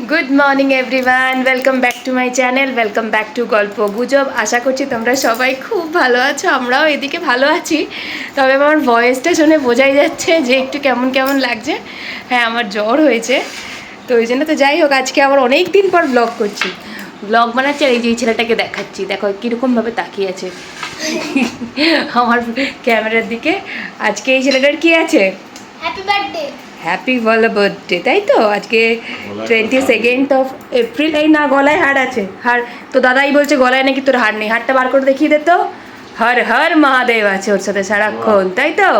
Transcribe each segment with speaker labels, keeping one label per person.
Speaker 1: Good morning everyone, welcome back to my channel, welcome back to গল্প গুজব। আশা করছি তোমরা সবাই খুব ভালো আছো, আমরাও এদিকে ভালো আছি। তবে আমার ভয়েসটা শুনে বোঝাই যাচ্ছে যে একটু কেমন কেমন লাগছে। হ্যাঁ, আমার জ্বর হয়েছে, তো ওই জন্য তো যাই হোক, আজকে আবার অনেক দিন পর ব্লগ করছি। ব্লগ বানাচ্ছি আর এই যে এই ছেলেটাকে দেখাচ্ছি, দেখো কীরকমভাবে তাকিয়ে আছে আমার ক্যামেরার দিকে। আজকে এই ছেলেটার কি আছে,
Speaker 2: হ্যাপি বার্থডে।
Speaker 1: হ্যাপি বলো বার্থডে, তাই তো? আজকে 22 এই না, গলায় হার আছে। হার তো দাদাই বলছে গলায় নাকি তোর হার নেই, হারটা বার করে দেখিয়ে দে তো। হর হর মহাদেব আছে ওর সাথে সারাক্ষণ, তাই তো?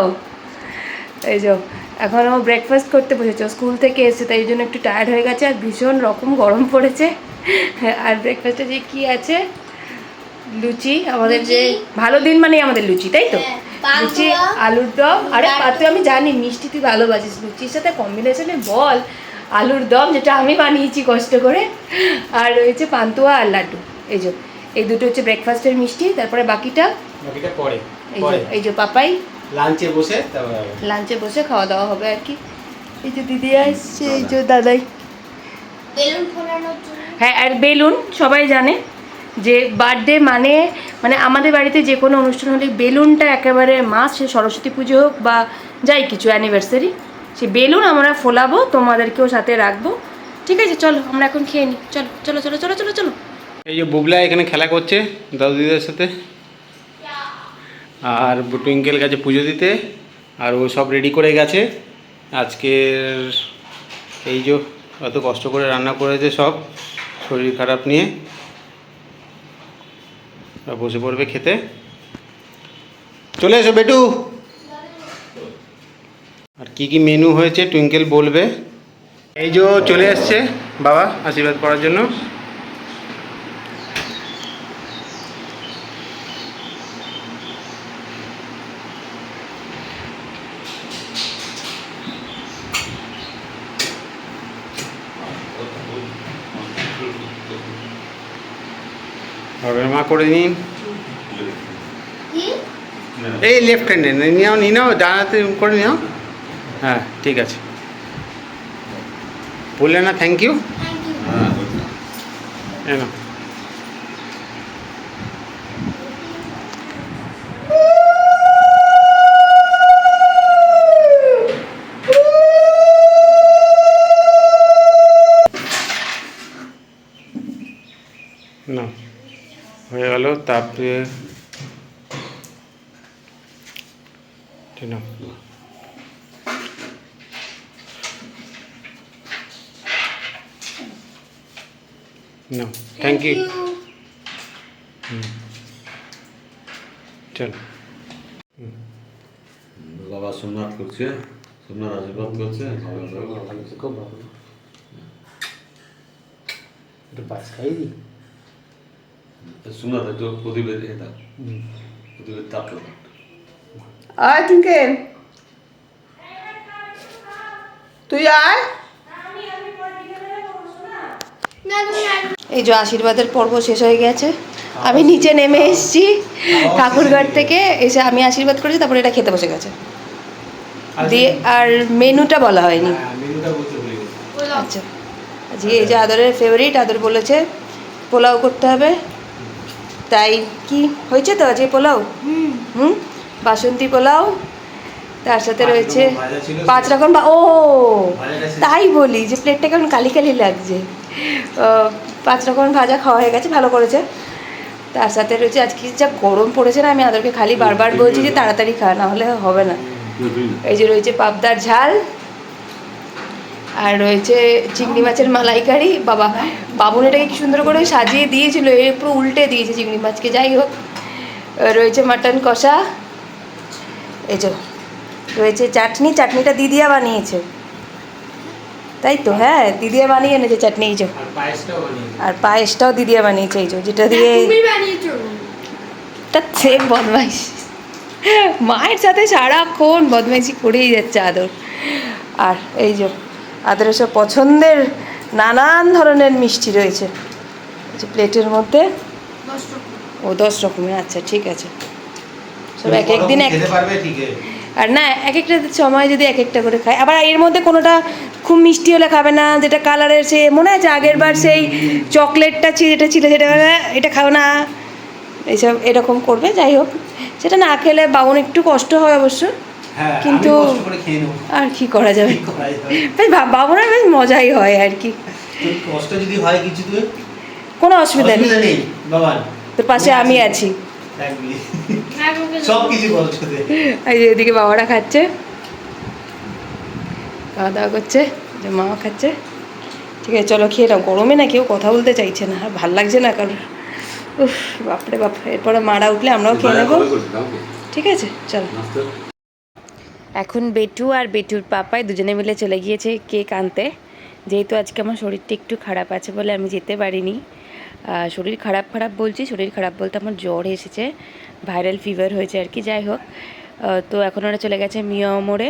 Speaker 1: এই যে এখন ও ব্রেকফাস্ট করতে বসেছে, স্কুল থেকে এসে, তাই জন্য একটু টায়ার্ড হয়ে গেছে আর ভীষণ রকম গরম পড়েছে। আর ব্রেকফাস্টে যে কি আছে, লুচি, আমাদের যে ভালো দিন মানে আমাদের লুচি, তাই তো? লুচি, আলুর দম। আরে পাতু, আমি জানি মিষ্টি তুই ভালোবাসিস, লুচির সাথে কম্বিনেশনে বল আলুর দম, যেটা আমি বানিয়েছি কষ্ট করে। আর রয়েছে পান্তুয়া আর লাড্ডু। এই দুটো হচ্ছে ব্রেকফাস্টের মিষ্টি, তারপরে বাকিটা
Speaker 3: পরে
Speaker 1: এই যে পাপাই
Speaker 3: লাঞ্চে
Speaker 1: বসে খাওয়া দাওয়া হবে আর কি। এই যে দিদি আসছে, এই যে দাদাই।
Speaker 2: বেলুন ফোলানোর জন্য।
Speaker 1: হ্যাঁ, আর বেলুন সবাই জানে যে বার্থডে মানে আমাদের বাড়িতে যে কোনো অনুষ্ঠান হলে বেলুনটা একেবারে মাস্ট, সে সরস্বতী পুজো হোক বা যাই কিছু অ্যানিভার্সারি, সে বেলুন আমরা ফোলাবো, তোমাদেরকেও সাথে রাখবো। ঠিক আছে, চলো আমরা এখন খেয়ে নিই। চলো চলো চলো চলো চলো চলো।
Speaker 3: এই যে বুবলা এখানে খেলা করছে দাদু দিদার সাথে, আর টুইঙ্কেল গেছে পুজো দিতে, আর ও সব রেডি করে গেছে। আজকের এই যে অত কষ্ট করে রান্না করেছে, সব শরীর খারাপ নিয়ে বসে পড়বে খেতে। চলে এসো বেটু। আর কি কি মেনু হয়েছে টুইঙ্কেল বলবে। এই যে চলে এসছে বাবা আশীর্বাদ করার জন্য। হবে মা করে নিন। এই লেফট হ্যান্ডে নিয়ে নাও, ডানাতে করে নিও। হ্যাঁ ঠিক আছে, বললে না থ্যাংক ইউ। না না হয়ে গেল, তারপরে না থ্যাংক ইউ। চলো
Speaker 4: বাবা সোমনাথ করছে, সোমনাথ আশীর্বাদ করছে।
Speaker 3: খুব ভালো, একটু পাঁচ খাই দিই।
Speaker 4: সোমনাথ একটু প্রদীপের এটা প্রদীপের তাপ।
Speaker 1: আয় টুইঙ্কেল, তুই আয়। এই যে আশীর্বাদের পর্ব শেষ হয়ে গেছে, আমি নিচে নেমে এসেছি ঠাকুরঘর থেকে এসে, আমি আশীর্বাদ করেছি, তারপরে এটা খেতে বসে গেছে দিয়ে। আর মেনুটা বলা হয়নি। আচ্ছা, আজকে এই যে আদরের ফেভারিট, আদর বলেছে পোলাও করতে হবে, তাই কি হয়েছে তো আজকে পোলাও। বাসন্তী পোলাও, তার সাথে রয়েছে 5 রকম ও তাই বলি যে প্লেটটা কেমন কালি কালি লাগছে। 5 রকম ভাজা খাওয়া হয়ে গেছে, ভালো করেছে। তার সাথে রয়েছে, আজকে যা গরম পড়েছে না, আমি আদরকে খালি বারবার বলছি যে তাড়াতাড়ি খা, না হলে হবে না। এই যে রয়েছে পাবদার ঝাল, আর রয়েছে চিংড়ি মাছের মালাইকারি। বাবুন এটাকে কি সুন্দর করে সাজিয়ে দিয়েছিল, এ পুরো উল্টে দিয়েছে চিংড়ি মাছকে। যাই হোক, রয়েছে মাটন কষা। এই যে রয়েছে চাটনিটা দিদিয়া বানিয়েছে, তাই তো? হ্যাঁ, দিদিয়া বানিয়ে এনেছে চাটনি। এই যে আর পায়েসটাও দিদিয়া বানিয়েছে, এই যে যেটা দিয়ে সেম বদমাইশ, মায়ের সাথে সারাক্ষণ বদমাইশি করেই যাচ্ছে আদর। আর এই যে আদরের সব পছন্দের নানান ধরনের মিষ্টি রয়েছে প্লেটের মধ্যে। 10 রকমের, আচ্ছা ঠিক আছে। সব এক একদিন এক, আর না এক একটা সময় যদি এক একটা করে খাই, আবার এর মধ্যে কোনোটা খুব খুব মিষ্টি হলে খাবে না, যেটা কালারের সে মনে আছে আগের বার সেই চকলেটটা যেটা ছিল সেটা এটা খাও না, এইসব এরকম করবে। যাই হোক, সেটা না খেলে বাবুন একটু কষ্ট হয় অবশ্য,
Speaker 3: হ্যাঁ,
Speaker 1: কিন্তু
Speaker 3: আমি কষ্ট করে খেয়ে নেবো।
Speaker 1: আর কি করা যাবে,
Speaker 3: কি করা যাবে?
Speaker 1: বেশ বাবুনের বেশ মজাই হয় আর কি,
Speaker 3: তোর কষ্ট যদি হয় কিছু তুই
Speaker 1: কোনো অসুবিধা নেই,
Speaker 3: অসুবিধা নেই বাবা,
Speaker 1: তোর পাশে আমি আছি।
Speaker 3: থাকবি। সব কিছু খরচ করে দে।
Speaker 1: এই যে এদিকে বাবারা খাচ্ছে, খাওয়া দাওয়া করছে, যে মাও খাচ্ছে। ঠিক আছে চলো খেয়ে নাও, গরমে না কেউ কথা বলতে চাইছে না, আর ভাল লাগছে না কারণ। উফ বাপরে বাপ, এরপরে মারা উঠলে আমরাও খেয়ে নেবো। ঠিক আছে চলো। এখন বেটু আর বেটুর পাপাই দুজনে মিলে চলে গিয়েছে কেক আনতে, যেহেতু আজকে আমার শরীরটা একটু খারাপ আছে বলে আমি যেতে পারিনি। শরীর খারাপ বলছি, শরীর খারাপ বলতে আমার জ্বর এসেছে, ভাইরাল ফিভার হয়েছে আর কি। যাই হোক, তো এখন ওরা চলে গেছে মিয়া মোড়ে,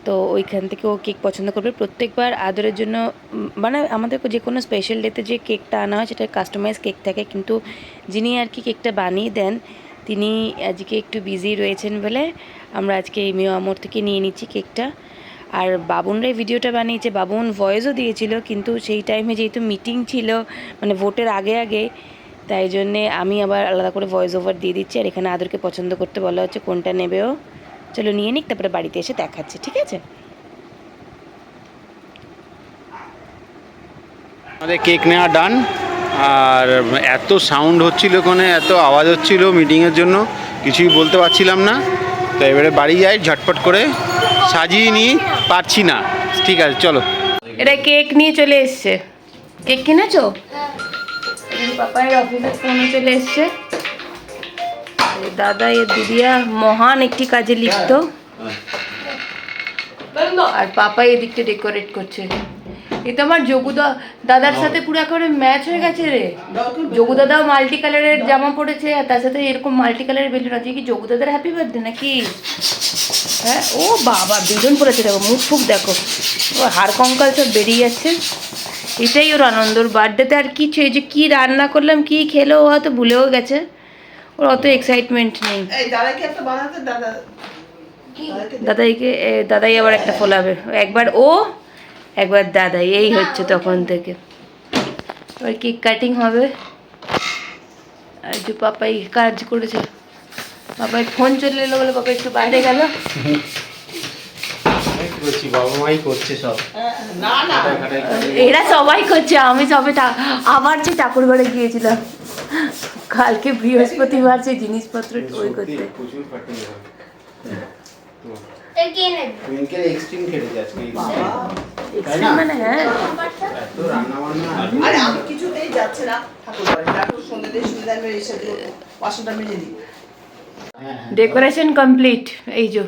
Speaker 1: তো ওইখান থেকে ও কেক পছন্দ করবে। প্রত্যেকবার আদরের জন্য মানে আমাদের যে কোনো স্পেশাল ডেতে যে কেকটা আনা হয় সেটা কাস্টমাইজ কেক থাকে, কিন্তু যিনি আর কি কেকটা বানিয়ে দেন তিনি আজকে একটু বিজি রয়েছেন বলে আমরা আজকে এই মিয়া মোড় থেকে নিয়ে নিচ্ছি কেকটা। আর বাবুনরাই ভিডিওটা বানিয়েছে, বাবুন ভয়েসও দিয়েছিল, কিন্তু সেই টাইমে যেহেতু মিটিং ছিল মানে ভোটের আগে, তাই জন্যে আমি আবার আলাদা করে ভয়েস ওভার দিয়ে দিচ্ছি। আর এখানে আদরকে পছন্দ করতে বলা হচ্ছে কোনটা নেবেও, চলো নিয়ে নিক, তারপরে বাড়িতে এসে দেখাচ্ছে, ঠিক আছে?
Speaker 3: আমাদের কেক নেওয়া ডান। আর এত সাউন্ড হচ্ছিল ওখানে, এত আওয়াজ হচ্ছিল মিটিংয়ের জন্য, কিছুই বলতে পারছিলাম না। তো এবারে বাড়ি যাই ঝটপট করে, সাজিয়ে নিই, পারছি না। ঠিক আছে চলো।
Speaker 1: এটা কেক নিয়ে চলে এসছে, কেক কিনেছো? পাপায়ের অফিসে ফোনে চলে এসছে, দাদা এর দিদিয়া মহান একটি কাজে লিপ্ত, আর পাপা এদিকটা ডেকোরেট করছে। এ তো আমার দাদার সাথে পুরো একেবারে ম্যাচ হয়ে গেছে রে। যোগু দাদাও মাল্টি কালারের জামা পড়েছে, আর তার সাথে এরকম মাল্টি কালারের বেলুন আছে। কি যোগু দাদার হ্যাপি বার্থডে নাকি? হ্যাঁ, ও বাবা বেলুন পড়েছে, দেখো মুখ ফুক দেখো, ও হাড় কঙ্কাল সব বেরিয়ে যাচ্ছে। এটাই ওর আনন্দ, ওর বার্থডেতে আর কিছু এই যে কী রান্না করলাম কী খেলো ও হয়তো ভুলেও গেছে, ওর অত এক্সাইটমেন্ট নেই। দাদাই আবার একটা ফোলাবে, একবার ও একবার দাদাই, এই হচ্ছে তখন থেকে। এবার কেক কাটিং হবে। আর যে পাপাই কাজ করেছে, পাপাই ফোন চলে এলো বলে পাপা একটু বাইরে গেল।
Speaker 3: বাবা মাই করছে সব,
Speaker 1: এরা সবাই করছে, আমি সবে আবার যে ঠাকুর ঘরে গিয়েছিলাম কালকে বৃহস্পতিবার, সেই জিনিসপত্র ওই করতে। মানে হ্যাঁ, ডেকোরেশন কমপ্লিট। এই যে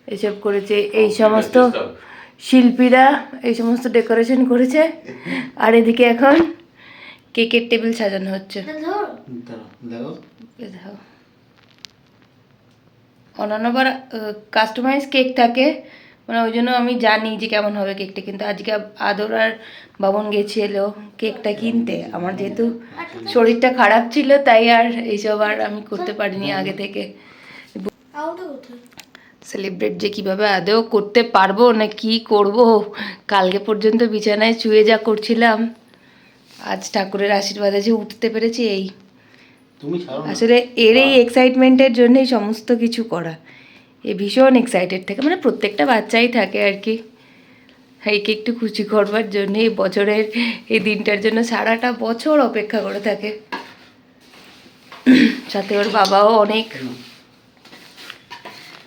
Speaker 1: এইসব করেছে, এই সমস্ত শিল্পীরা এই সমস্ত ডেকোরেশন করেছে। আর এদিকে এখন কেকের টেবিল সাজানো হচ্ছে। অন্যান্যবার কাস্টমাইজ কেক থাকে, মানে ওই জন্য আমি জানি যে কেমন হবে কেকটা, কিন্তু আজকে আদর আর বাবন গেছিলো কেকটা কিনতে। আমার যেহেতু শরীরটা খারাপ ছিল তাই আর এইসব আর আমি করতে পারিনি আগে থেকে। সেলিব্রেট যে কীভাবে আদৌ করতে পারবো না কি করব, কালকে পর্যন্ত বিছানায় শুয়ে যা করছিলাম, আজ ঠাকুরের আশীর্বাদে যে উঠতে পেরেছি, এই আসলে এর এই এক্সাইটমেন্টের জন্যই সমস্ত কিছু করা। এ ভীষণ এক্সাইটেড থাকে, মানে প্রত্যেকটা বাচ্চাই থাকে আর কি, এইকে একটু খুশি করবার জন্য, এই বছরের এই দিনটার জন্য সারাটা বছর অপেক্ষা করে থাকে। সাথে ওর বাবাও অনেক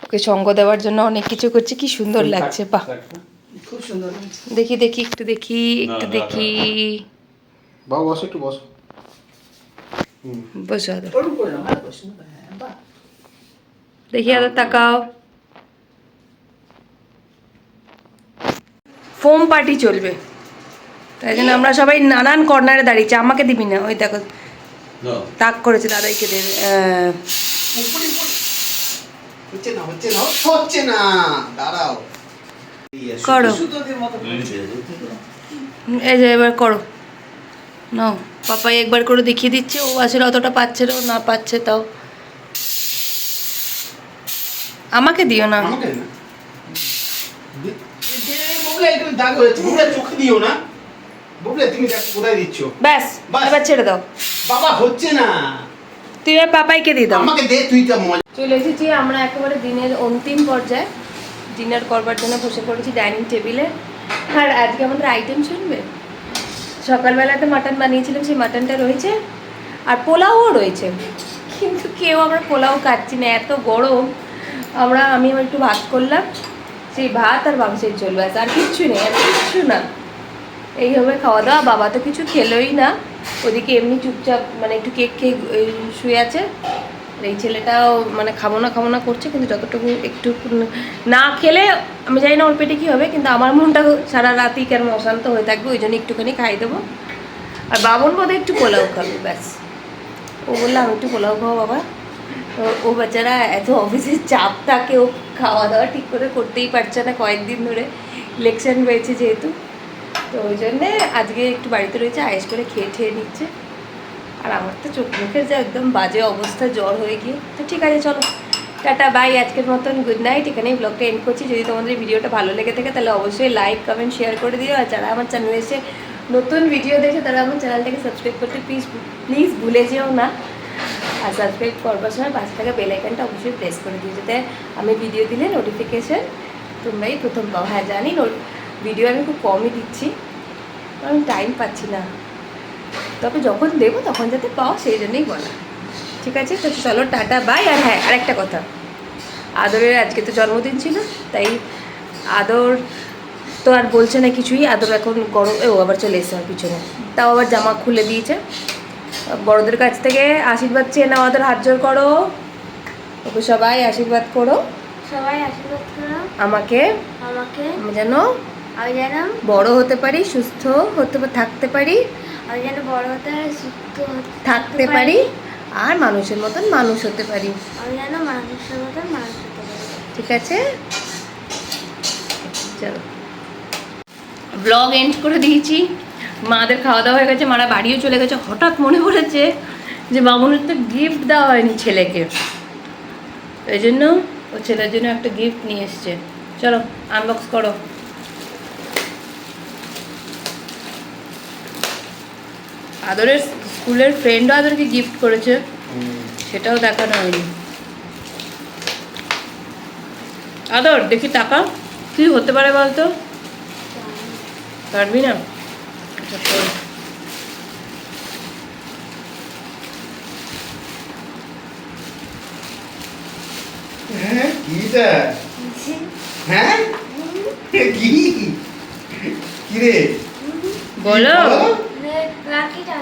Speaker 1: ওকে সঙ্গ দেওয়ার জন্য অনেক কিছু করছে। কি সুন্দর লাগছে, পা খুব সুন্দর। দেখি একটু দেখি
Speaker 3: বাবা বসো, একটু বসো,
Speaker 1: বসো আদর, দেখি আদর তাকাও। ফোম পার্টি চলবে, তাই জন্য আমরা সবাই নানান কর্নারে দাঁড়িয়েছি। আমাকে দিবি না, ওই দেখো তাক করেছে, দাদাইকে দেবে।
Speaker 3: হচ্ছে না, দাঁড়াও,
Speaker 1: করো, এই যে এবার করো, নাও। পাপাই একবার করে দেখিয়ে দিচ্ছে, ও আসলে অতটা পাচ্ছে না, না পাচ্ছে তাও। আমাকে দিও না,
Speaker 3: বুবলে একটু দাগ হয়েছে, বুবলে চোখ দিও না, বুবলে তুমি দেখ কোথায় দিচ্ছ।
Speaker 1: ব্যাস
Speaker 3: বাস।
Speaker 1: এবার ছেড়ে দাও,
Speaker 3: বাবা হচ্ছে না,
Speaker 1: তুই আর পাপাইকে দিয়ে দাও।
Speaker 3: আমাকে দে, তুই তো মজা।
Speaker 1: চলে এসেছি আমরা একেবারে দিনের অন্তিম পর্যায়ে, ডিনার করবার জন্য বসে পড়েছি ডাইনিং টেবিলে। আর আজকে আমাদের আইটেম শুনবে, সকালবেলাতে মাটন বানিয়েছিলাম, সেই মাটনটা রয়েছে, আর পোলাওও রয়েছে, কিন্তু কেউ আমরা পোলাও খাচ্ছি না, এত গরম। আমি আবার একটু ভাত করলাম, সেই ভাত আর মাংসের ঝোল, ব্যাস, আর কিচ্ছু নেই, আর কিচ্ছু না। এইভাবে খাওয়া দাওয়া। বাবা তো কিছু খেলোই না, ওদিকে এমনি চুপচাপ মানে একটু কেক খেয়ে শুয়ে আছে। আর এই ছেলেটাও মানে খাবো না করছে, কিন্তু যতটুকু একটু না খেলে আমি জানি না ওর পেটে কী হবে, কিন্তু আমার মনটা সারা রাতই কেন অশান্ত হয়ে থাকবে, ওই জন্য একটুখানি খাই দেবো। আর বাবন বোধহয় একটু পোলাও খাবে, ব্যাস। ও বললো আমি একটু পোলাও খাবো বাবা। তো ও বেচারা এত অফিসের চাপ থাকে, ও খাওয়া দাওয়া ঠিক করে করতেই পারছে না কয়েকদিন ধরে, ইলেকশন রয়েছে যেহেতু। তো ওই জন্যে আজকে একটু বাড়িতে রয়েছে, আয়েস করে খেয়ে নিচ্ছে। আর আমার তো চোখ মুখের যা একদম বাজে অবস্থা, জ্বর হয়ে গিয়ে। তো ঠিক আছে, চলো টাটা বাই, আজকের মতন গুড নাইট। এখানেই ব্লগটা এন্ড করছি। যদি তোমাদের ভিডিওটা ভালো লেগে থাকে তাহলে অবশ্যই লাইক কমেন্ট শেয়ার করে দিও। আর যারা আমার চ্যানেলে এসে নতুন ভিডিও দেখে তারা আমার চ্যানেলটাকে সাবস্ক্রাইব করতে প্লিজ ভুলে যেও না। আর সাবস্ক্রাইব করবার সময় পাশে থাকা বেল আইকনটা অবশ্যই প্রেস করে দিও, যাতে আমি ভিডিও দিলে নোটিফিকেশান তোমরাই প্রথম পাও। হ্যাঁ জানি ভিডিও আমি খুব কমই দিচ্ছি, কারণ টাইম পাচ্ছি না, তবে যখন দেবো তখন যাতে পাও সেই জন্যই বলা। ঠিক আছে, তো চলো টাটা বাই। আর হ্যাঁ, আরেকটা কথা, আদরের আজকে তো জন্মদিন ছিল, তাই আদর তো আর বলছে না কিছুই। আদর এখন গরম, ও আবার চলে এসছে আমার পিছনে, তাও আবার জামা খুলে দিয়েছে। বড়দের কাছ থেকে আশীর্বাদ চেয়ে নাও, আদর হাত জোর করো, ওকে সবাই আশীর্বাদ করো,
Speaker 2: সবাই আশীর্বাদ করো
Speaker 1: আমাকে আমি যেন বড় হতে পারি, সুস্থ থাকতে পারি,
Speaker 2: আমি যেন বড় হতে পারি, সুস্থ
Speaker 1: থাকতে পারি, আর মানুষের মতন মানুষ হতে পারি।
Speaker 2: আমি যেন মানুষের মতন মানুষ হতে পারি।
Speaker 1: ঠিক আছে, চলো ব্লগ এন্ড করে দিয়েছি। মাদের খাওয়া দাওয়া হয়ে গেছে, মারা বাড়িও চলে গেছে। হঠাৎ মনে পড়েছে যে মামুনের তো গিফট দেওয়া হয়নি ছেলেকে, এই জন্য ও ছেলের জন্য একটা গিফট নিয়ে এসছে। চলো আনবক্স করো। আদরের স্কুলের ফ্রেন্ডও আদরকে গিফট করেছে, সেটাও দেখানো হয়নি। আদর দেখি টাকা কি হতে পারে বলতো, পারবি না? আচ্ছা শোন,
Speaker 3: হ্যাঁ কিটা, হ্যাঁ কি রে
Speaker 1: বলো।
Speaker 2: রাখিটা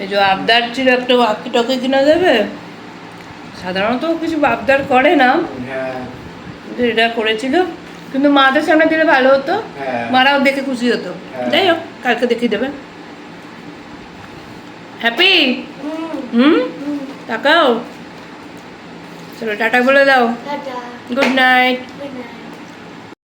Speaker 1: এই যে আবদার ছিল একটা ওয়াকি টকি কিনা দেবে, সাধারণত ও কিছু আবদার করে না,
Speaker 3: হ্যাঁ
Speaker 1: কিন্তু এটা করেছিল। কিন্তু মাদের সামনে দিলে ভালো হতো,
Speaker 3: হ্যাঁ।
Speaker 1: মারাও দেখে খুশি হতো।
Speaker 3: হ্যাঁ।
Speaker 1: যাই হোক, কালকে দেখিয়ে দেবে। হ্যাপি? তাকাও, চলো টাটা বলে দাও,
Speaker 2: tata
Speaker 1: good night.
Speaker 2: Good night.